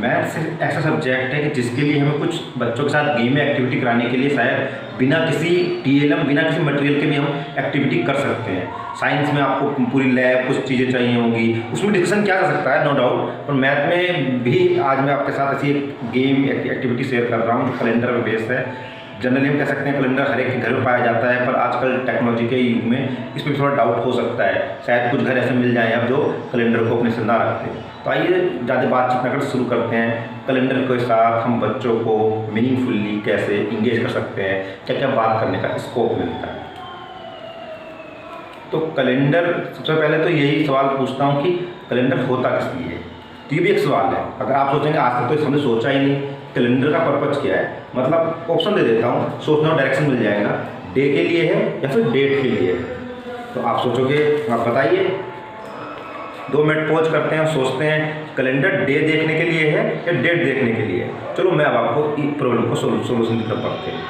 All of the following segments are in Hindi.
मैथ्स ऐसा सब्जेक्ट है कि जिसके लिए हमें कुछ बच्चों के साथ गेम में एक्टिविटी कराने के लिए शायद बिना किसी टीएलएम बिना किसी मटेरियल के भी हम एक्टिविटी कर सकते हैं। साइंस में आपको पूरी लैब कुछ चीज़ें चाहिए होंगी, उसमें डिस्कशन किया जा सकता है नो डाउट, पर मैथ में भी आज मैं आपके साथ ऐसी एक गेम एक्टिविटी शेयर कर रहा हूँ जो कैलेंडर में बेस्ड है। जनरली हम कह सकते हैं कैलेंडर हर एक के घर में पाया जाता है, पर आजकल टेक्नोलॉजी के युग में इस पर थोड़ा डाउट हो सकता है, शायद कुछ घर ऐसे मिल जाए अब जो कैलेंडर को अपने से ना रखते हैं। तो आइए ज़्यादा बातचीत न कर शुरू करते हैं। कैलेंडर के साथ हम बच्चों को मीनिंगफुली कैसे इंगेज कर सकते हैं, क्या क्या बात करने का स्कोप मिलता है। तो कैलेंडर, सबसे पहले तो यही सवाल पूछता हूँ कि कैलेंडर होता किस लिए है। तो ये भी एक सवाल है। अगर आप सोचेंगे आज तक तो हमने सोचा ही नहीं कैलेंडर का पर्पज़ क्या है, मतलब ऑप्शन दे देता हूँ, सोचना डायरेक्शन मिल जाएगा, डे के लिए है या फिर डेट के लिए है। तो आप सोचोगे, आप बताइए, 2 मिनट पॉज करते हैं, सोचते हैं कैलेंडर डे देखने के लिए है या डेट देखने के लिए है। चलो मैं अब आपको इस प्रॉब्लम को सोल्यूशन की तरफ बढ़ते हैं।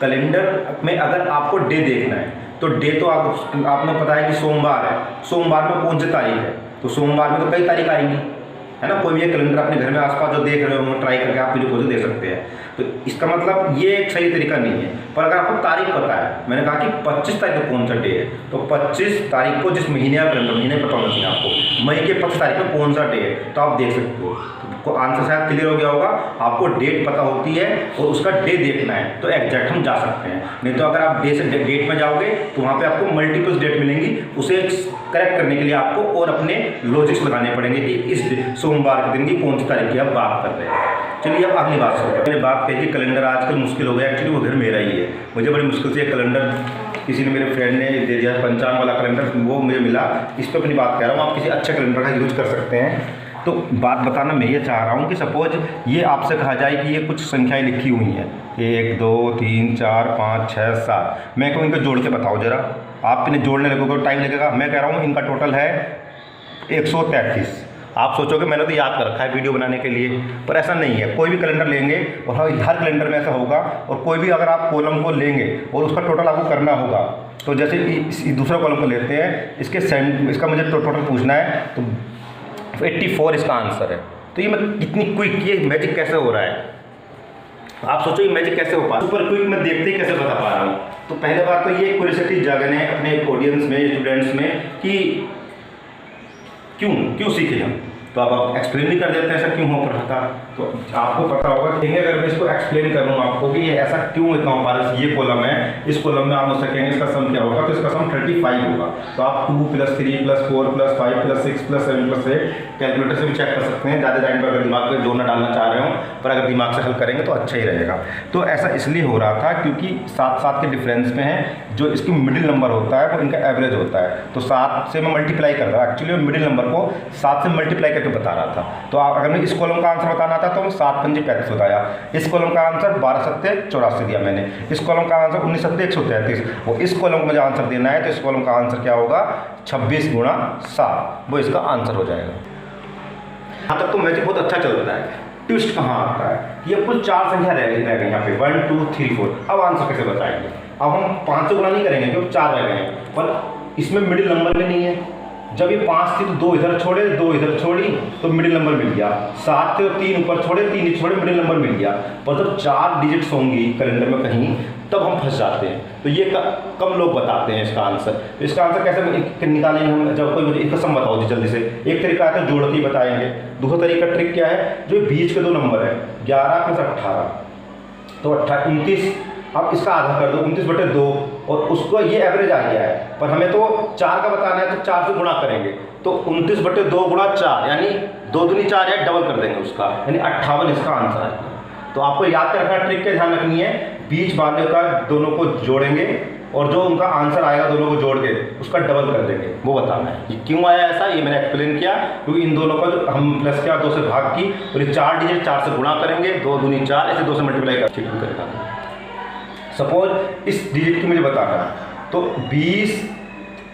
कैलेंडर में अगर आपको डे देखना है तो डे तो आपने पता है कि सोमवार है, सोमवार में कौन सी तारीख है, तो सोमवार में तो कई तारीख आएंगी, है ना। कोई भी कैलेंडर अपने घर में आसपास जो देख रहे हो ट्राई करके आप वीडियो खोज दे सकते हैं। तो इसका मतलब ये एक सही तरीका नहीं है। पर अगर आपको तारीख पता है, मैंने कहा कि 25 तारीख को कौन सा डे है, तो 25 तारीख को जिस महीने का कैलेंडर महीने पता होना चाहिए आपको, मई के 25 तारीख को कौन सा डे है, तो आप देख सकते हो। तो आंसर शायद क्लियर हो गया होगा। आपको डेट पता होती है और उसका डे देखना है तो एग्जैक्ट हम जा सकते हैं। नहीं तो अगर आप डे से डेट में जाओगे तो वहाँ पे आपको मल्टीपल डेट मिलेंगी, उसे करेक्ट करने के लिए आपको और अपने लॉजिक्स लगाने पड़ेंगे कि इस सोमवार के दिन की कौन सी तारीख की आप बात कर रहे हैं। चलिए अब अगली बात सुनते हैं। मैंने बात कही कि कैलेंडर आजकल मुश्किल हो गया, एक्चुअली वो घर मेरा ही है। मुझे बड़ी मुश्किल से कैलेंडर किसी ने, मेरे फ्रेंड ने दे दिया, पंचांग वाला कैलेंडर, वो मुझे मिला। इस पर अपनी बात कह रहा हूँ, आप किसी अच्छे कैलेंडर का यूज़ कर सकते हैं। तो बात बताना मैं ये चाह रहा हूँ कि सपोज ये आपसे कहा जाए कि ये कुछ संख्याएं लिखी हुई हैं, 1 2 3 4 5 6 7, मैं कहूँ इनको जोड़ के बताओ जरा। आप इन्हें जोड़ने लगोगे टाइम लगेगा। मैं कह रहा हूँ इनका टोटल है 133। आप सोचोगे मैंने तो याद कर रखा है वीडियो बनाने के लिए, पर ऐसा नहीं है। कोई भी कैलेंडर लेंगे और हर कैलेंडर में ऐसा होगा, और कोई भी अगर आप कॉलम को लेंगे और उसका टोटल आपको करना होगा, तो जैसे इस दूसरे कॉलम को लेते हैं, इसका मुझे टोटल पूछना है, तो 84 इसका आंसर है। तो ये मतलब कितनी क्विक, ये मैजिक कैसे हो रहा है, आप सोचो ये मैजिक कैसे हो पा रहा है। सुपर क्विक मैं देखते ही कैसे बता पा रहा हूँ। तो पहले बात तो ये क्यूरियोसिटी जागने अपने ऑडियंस में, स्टूडेंट्स में, कि क्यों सीखे हम। तो आप एक्सप्लेन भी कर देते हैं ऐसा क्यों हो रहा था। तो आपको पता होगा कि अगर मैं इसको एक्सप्लेन करूँ आपको कि ये ऐसा क्यों इतना हो पा रहा है। ये कॉलम है, इस कॉलम में आप मुझसे कहेंगे इसका सम क्या होगा, तो इसका सम 35 होगा। तो आप 2 + 3 + 4 + 5 + 6 + 7 + 8 कैलकुलेटर से भी चेक कर सकते हैं, ज़्यादा टाइम पर अगर दिमाग में जोड़ना डालना चाह रहे हो, पर अगर दिमाग से हल करेंगे तो अच्छा ही रहेगा। तो ऐसा इसलिए हो रहा था क्योंकि 7 के डिफरेंस में है, जो इसकी मिडिल नंबर होता है वो इनका एवरेज होता है। तो 7 से मैं मल्टीप्लाई कर रहा था, एक्चुअली मिडिल नंबर को 7 से मल्टीप्लाई करके बता रहा था। तो अगर मैं इस कॉलम का आंसर बताना था तो मैं 7 × 5 = 35 बताया। इस कॉलम का आंसर 12 × 7 = 84 दिया मैंने। इस कॉलम का आंसर 19 × 7 = 133। और इस कॉलम को मुझे आंसर देना है, तो इस कॉलम का आंसर क्या होगा, 26 × 7, वो इसका आंसर हो जाएगा। यहाँ तक तो मैजिक बहुत अच्छा चल रहा है। ट्विस्ट कहाँ आता है, ये कुल 4 संख्या रह गई यहाँ पे, 1 2 3 4। अब आंसर कैसे बताएंगे। अब हम 5 से गुणा नहीं करेंगे क्योंकि 4 रह गए हैं, पर इसमें मिडिल नंबर में नहीं है। जब ये 5 थी तो 2 इधर छोड़े, 2 इधर छोड़ी, तो मिडिल नंबर मिल गया। 7 थे तो 3 ऊपर छोड़े, 3 नीचे छोड़े, मिडिल नंबर मिल गया। पर जब 4 डिजिट्स होंगी कैलेंडर में कहीं, तब हम फंस जाते हैं। तो ये कम लोग बताते हैं इसका आंसर। तो इसका आंसर कैसे निकालेंगे हम, जब कोई मुझे एक सम बताओ जी जल्दी से। एक तरीका आता है जोड़ के बताएंगे। दूसरा तरीका ट्रिक क्या है, जो बीच के 2 नंबर है, 11 + 18, तो 29। अब इसका आधा कर दो, 29/2, और उसको ये एवरेज आ गया है। पर हमें तो 4 का बताना है, तो 4 से गुणा करेंगे, तो 29/2 × 4 यानी 2 दूनी 4 है, डबल कर देंगे उसका, यानी 58 इसका आंसर आएगा। तो आपको याद कर रखना, ट्रिक का ध्यान रखनी है, बीच वाले का दोनों को जोड़ेंगे और जो उनका आंसर आएगा दोनों को जोड़ के उसका डबल कर देंगे, वो बताना है। ये क्यों आया ऐसा, ये मैंने एक्सप्लेन किया, क्योंकि इन दोनों का जो हम प्लस किया 2 से भाग की, और ये 4 डिजिट 4 से गुणा करेंगे, 2 दूनी 4, ऐसे 2 से मल्टीप्लाई करेगा। सपोज इस डिजिट की मुझे बताना है, तो 20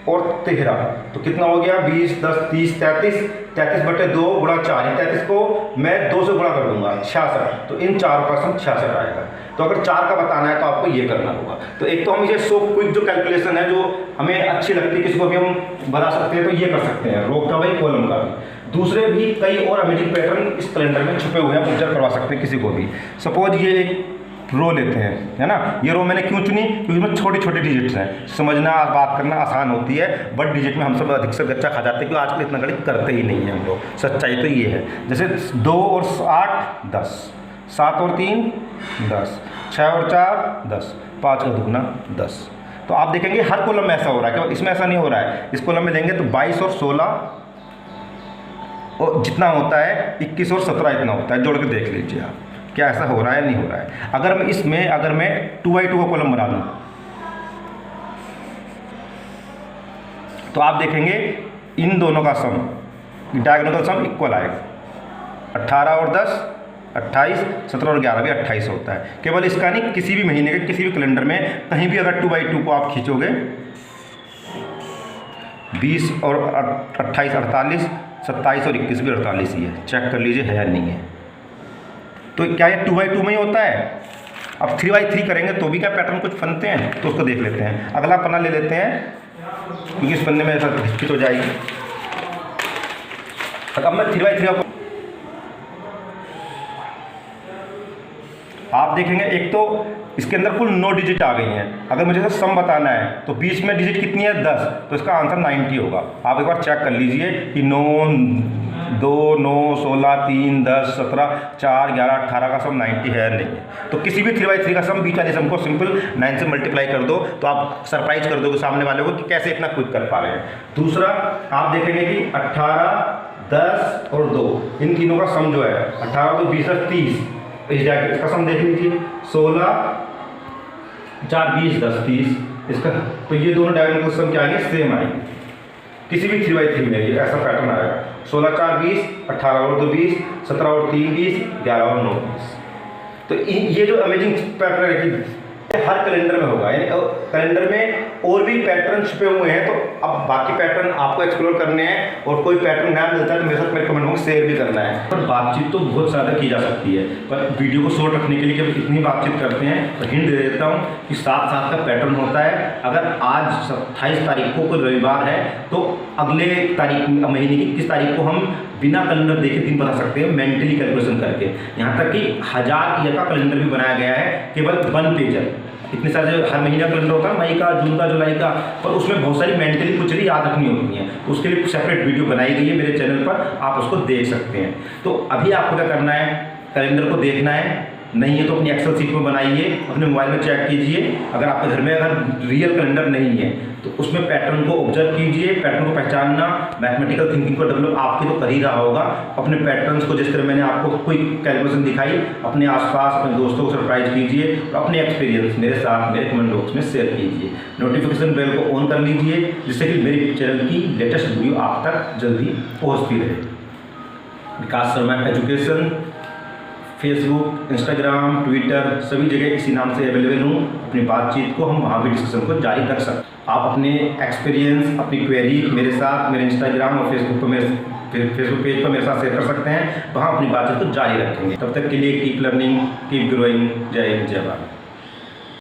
और 13, तो कितना हो गया, 20 10 30 33, 33/2 × 4, 33 को मैं 2 से गुणा कर दूंगा, 66। तो इन 4 का सम 66 आएगा। तो अगर 4 का बताना है तो आपको ये करना होगा। तो एक तो हम इसे सो क्विक जो कैलकुलेशन है, जो हमें अच्छी लगती है, किसी को भी हम बता सकते हैं, तो ये कर सकते हैं, रो का भी कॉलम का भी। दूसरे भी कई और अमेजिंग पैटर्न इस कैलेंडर में छुपे हुए हैं, ऑब्जर्व करवा सकते हैं किसी को भी। सपोज ये एक रो लेते हैं, है ना। ये रो मैंने क्यों चुनी, क्योंकि इसमें छोटी छोटी डिजिट्स हैं, समझना बात करना आसान होती है, बट डिजिट में हम सब अधिक से गच्चा खा जाते हैं, क्योंकि आजकल इतना गणित करते ही नहीं है हम लोग। सच्चाई तो ये है, जैसे 2 और 8 10, 7 और 3 10, 6 और 4 10, 5 और 2 10। तो आप देखेंगे हर कॉलम में ऐसा हो रहा है, केवल इसमें ऐसा नहीं हो रहा है। इस कॉलम में देंगे तो 22 और 16 और जितना होता है 21 और 17 इतना होता है, जोड़ के देख लीजिए आप क्या ऐसा हो रहा है नहीं हो रहा है। अगर मैं 2x2 का कॉलम बना दूं तो आप देखेंगे इन दोनों का सम, डायगोनल सम इक्वल आएगा। 18 और 10 28, 17 और 11 भी 28 होता है। केवल इसका नहीं, किसी भी महीने के किसी भी कैलेंडर में कहीं भी अगर 2x2 को आप खींचोगे 20 और 28 48, 27 और 21 भी 48 ही है। चेक कर लीजिए है या नहीं है। तो क्या ये 2x2 में ही होता है। अब 3x3 करेंगे तो भी क्या पैटर्न कुछ बनते हैं, तो उसको देख लेते हैं। अगला पन्ना ले लेते हैं, क्योंकि इस पन्ने में ऐसा हिचकिच हो जाएगी। अब मैं 3x3 आप देखेंगे, एक तो इसके अंदर कुल 9 डिजिट आ गई हैं। अगर मुझे सम बताना है तो बीच में डिजिट कितनी है 10, तो इसका आंसर 90 होगा। आप एक बार चेक कर लीजिए कि 9 2 9 16 3 10 17 4 11 18 का सम 90 है नहीं है। तो किसी भी 3x3 का सम बीच वाले सम को सिंपल 9 से मल्टीप्लाई कर दो तो आप सरप्राइज कर दोगे सामने वाले को कि कैसे इतना क्विक कर पा रहे हैं। दूसरा आप देखेंगे कि 18 10 और 2 इन तीनों का सम जो है 18 तो 20 30, इस जैकेट का सम देख लीजिए 16 4 20 10 30 इसका। तो ये दोनों डायगोनल सम क्या आएंगे, सेम आएंगे किसी भी 3x3 में। ये ऐसा पैटर्न आएगा 16 4 20, 18 और 2 20, 17 और 3 20, 11 और 9 20। तो ये जो अमेजिंग पैटर्न है कि हर कैलेंडर में होगा, यानी कैलेंडर में और भी पैटर्न छुपे हुए हैं। तो अब बाकी पैटर्न आपको एक्सप्लोर करने हैं, और कोई पैटर्न नया मिलता है तो मेरे साथ मेरे कमेंट बॉक्स शेयर भी करना है। पर बातचीत तो बहुत ज़्यादा की जा सकती है, पर वीडियो को शॉर्ट रखने के लिए जब इतनी बातचीत करते हैं तो हिंट दे देता हूँ कि 7-7 का पैटर्न होता है। अगर आज 27 तारीख को कोई रविवार है तो अगले तारीख महीने की 21 तारीख को हम बिना कैलेंडर देखे दिन बता सकते हैं, मेंटली कैलकुलेशन करके। यहाँ तक कि 1000 ईयर का कैलेंडर भी बनाया गया है, केवल 1 पेजर। इतने सारे हर महीने का कैलेंडर होता है, मई का, जून का, जुलाई का, पर उसमें बहुत सारी मेंटली कुछ चीज़ें याद रखनी होती हैं। तो उसके लिए सेपरेट वीडियो बनाई गई है मेरे चैनल पर, आप उसको देख सकते हैं। तो अभी आपको क्या करना है, कैलेंडर को देखना है, नहीं है तो अपनी एक्सेल शीट में बनाइए, अपने मोबाइल में चेक कीजिए। अगर आपके घर में अगर रियल कैलेंडर नहीं है तो उसमें पैटर्न को ऑब्जर्व कीजिए, पैटर्न को पहचानना, मैथमेटिकल थिंकिंग को डेवलप आपके तो कर ही रहा होगा। अपने पैटर्न्स को, जिस तरह मैंने आपको कोई कैलकुलेशन दिखाई, अपने आसपास अपने दोस्तों को सरप्राइज कीजिए और अपने एक्सपीरियंस मेरे साथ मेरे कमेंट बॉक्स में शेयर कीजिए। नोटिफिकेशन बेल को ऑन कर लीजिए, जिससे कि मेरे चैनल की लेटेस्ट वीडियो आप तक जल्दी पहुँचती रहे। Vikas Sharma education Facebook, Instagram, Twitter सभी जगह इसी नाम से अवेलेबल हूँ। अपनी बातचीत को हम वहाँ भी डिस्कशन को जारी रख सकते हैं। आप अपने एक्सपीरियंस, अपनी क्वेरी मेरे साथ मेरे इंस्टाग्राम और फेसबुक पेज पर मेरे साथ शेयर कर सकते हैं। वहाँ अपनी बातचीत को जारी रखेंगे। तब तक के लिए कीप लर्निंग, कीप ग्रोइंग। जय हिंद, जय भारत।